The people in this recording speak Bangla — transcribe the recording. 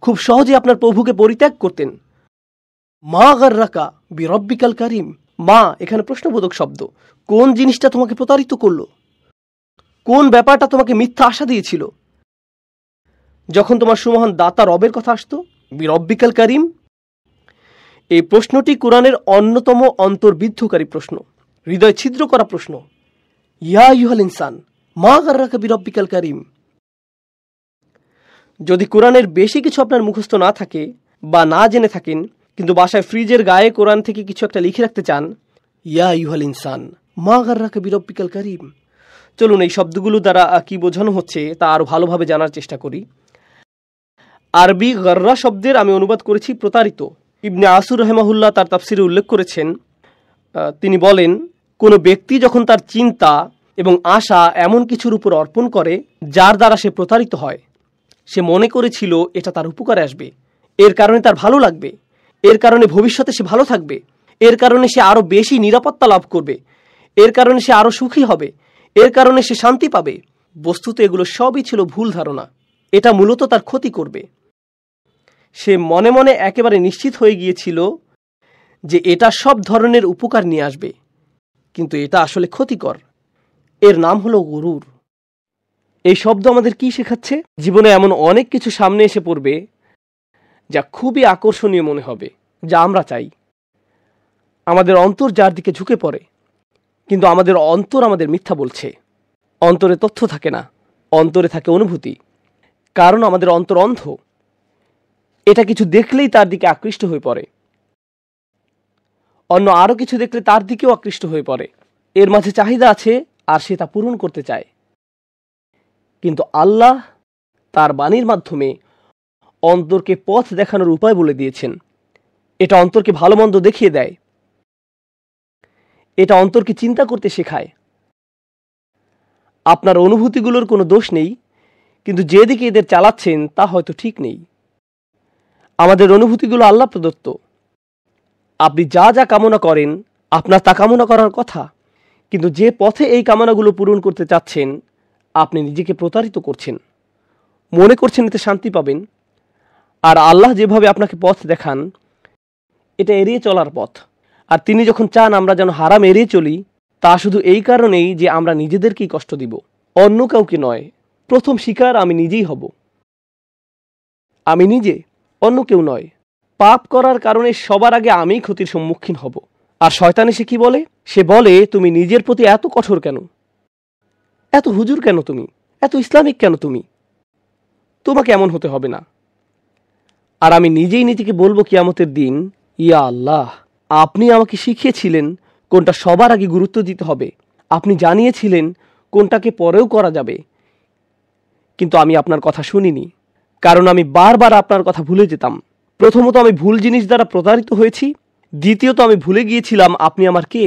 খুব সহজে আপনার প্রভুকে পরিত্যাগ করতেন। মা গাররাকা বিরব্বিকাল কারিম। মা এখানে প্রশ্নবোধক শব্দ। কোন জিনিসটা তোমাকে প্রতারিত করলো? কোন ব্যাপারটা তোমাকে মিথ্যা আশা দিয়েছিল? যখন তোমার সুমহান দাতা রবের কথা আসতো, বিরব্বিকাল কারিম। এই প্রশ্নটি কোরআনের অন্যতম অন্তর্বিদ্ধকারী প্রশ্ন, হৃদয় ছিদ্র করা প্রশ্ন। ইয়া আইয়ুহাল ইনসান মা গাররাকা বিরব্বিকাল কারিম। যদি কোরআনের বেশি কিছু আপনার মুখস্থ না থাকে বা না জেনে থাকেন, কিন্তু বাসায় ফ্রিজের গায়ে কোরআন থেকে কিছু একটা লিখে রাখতে চান, ইয়া আইয়ুহাল ইনসান মা গাররাকা বিরব্বিকাল কারিম। চলুন এই শব্দগুলো দ্বারা কি বোঝানো হচ্ছে তা আরো ভালোভাবে জানার চেষ্টা করি। আরবি গররা শব্দের আমি অনুবাদ করেছি প্রতারিত। ইবনে আসুর রহমাহুল্লাহ তার তাফসিরে উল্লেখ করেছেন, তিনি বলেন, কোনো ব্যক্তি যখন তার চিন্তা এবং আশা এমন কিছুর উপর অর্পণ করে যার দ্বারা সে প্রতারিত হয়, সে মনে করেছিল এটা তার উপকারে আসবে, এর কারণে তার ভালো লাগবে, এর কারণে ভবিষ্যতে সে ভালো থাকবে, এর কারণে সে আরো বেশি নিরাপত্তা লাভ করবে, এর কারণে সে আরো সুখী হবে, এর কারণে সে শান্তি পাবে। বস্তুত এগুলো সবই ছিল ভুল ধারণা। এটা মূলত তার ক্ষতি করবে। সে মনে মনে একেবারে নিশ্চিত হয়ে গিয়েছিল যে এটা সব ধরনের উপকার নিয়ে আসবে, কিন্তু এটা আসলে ক্ষতিকর। এর নাম হলো গুরুর। এই শব্দ আমাদের কি শেখাচ্ছে? জীবনে এমন অনেক কিছু সামনে এসে পড়বে যা খুবই আকর্ষণীয় মনে হবে, যা আমরা চাই। আমাদের অন্তর যার দিকে ঝুঁকে পড়ে, কিন্তু আমাদের অন্তর আমাদের মিথ্যা বলছে। অন্তরে তথ্য থাকে না, অন্তরে থাকে অনুভূতি। কারণ আমাদের অন্তর অন্ধ। এটা কিছু দেখলেই তার দিকে আকৃষ্ট হয়ে পড়ে, অন্য আরো কিছু দেখলে তার দিকেও আকৃষ্ট হয়ে পড়ে। এর মাঝে চাহিদা আছে আর সে তা পূরণ করতে চায়। কিন্তু আল্লাহ তার বাণীর মাধ্যমে অন্তরকে পথ দেখানোর উপায় বলে দিয়েছেন। এটা অন্তরকে ভালো মন্দ দেখিয়ে দেয়। এটা অন্তরকে চিন্তা করতে শেখায়। আপনার অনুভূতিগুলোর কোনো দোষ নেই, কিন্তু যেদিকে এদের চালাচ্ছেন তা হয়তো ঠিক নেই। আমাদের অনুভূতিগুলো আল্লাহ প্রদত্ত। আপনি যা যা কামনা করেন আপনার তা কামনা করার কথা, কিন্তু যে পথে এই কামনাগুলো পূরণ করতে চাচ্ছেন আপনি নিজেকে প্রতারিত করছেন। মনে করছেন এতে শান্তি পাবেন, আর আল্লাহ যেভাবে আপনাকে পথ দেখান এটা এড়িয়ে চলার পথ। আর তিনি যখন চান আমরা যেন হারাম এড়িয়ে চলি, তা শুধু এই কারণেই যে আমরা নিজেদেরকেই কষ্ট দিব, অন্য কাউকে নয়। প্রথম শিকার আমি নিজেই হব। আমি নিজে, অন্য কেউ নয়। পাপ করার কারণে সবার আগে আমিই ক্ষতির সম্মুখীন হব। আর শয়তান এসে কি বলে? সে বলে, তুমি নিজের প্রতি এত কঠোর কেন, এত হুজুর কেন তুমি, এত ইসলামিক কেন তুমি, তোমাকে এমন হতে হবে না। আর আমি নিজেই নিজেকে বলবো কিয়ামতের দিন, ইয়া আল্লাহ, আপনি আমাকে শিখিয়েছিলেন কোনটা সবার আগে গুরুত্ব দিতে হবে, আপনি জানিয়েছিলেন কোনটাকে পরেও করা যাবে, কিন্তু আমি আপনার কথা শুনিনি, কারণ আমি বারবার আপনার কথা ভুলে যেতাম। প্রথমত আমি ভুল জিনিস দ্বারা প্রতারিত হয়েছি, দ্বিতীয়ত আমি ভুলে গিয়েছিলাম আপনি আমার কে।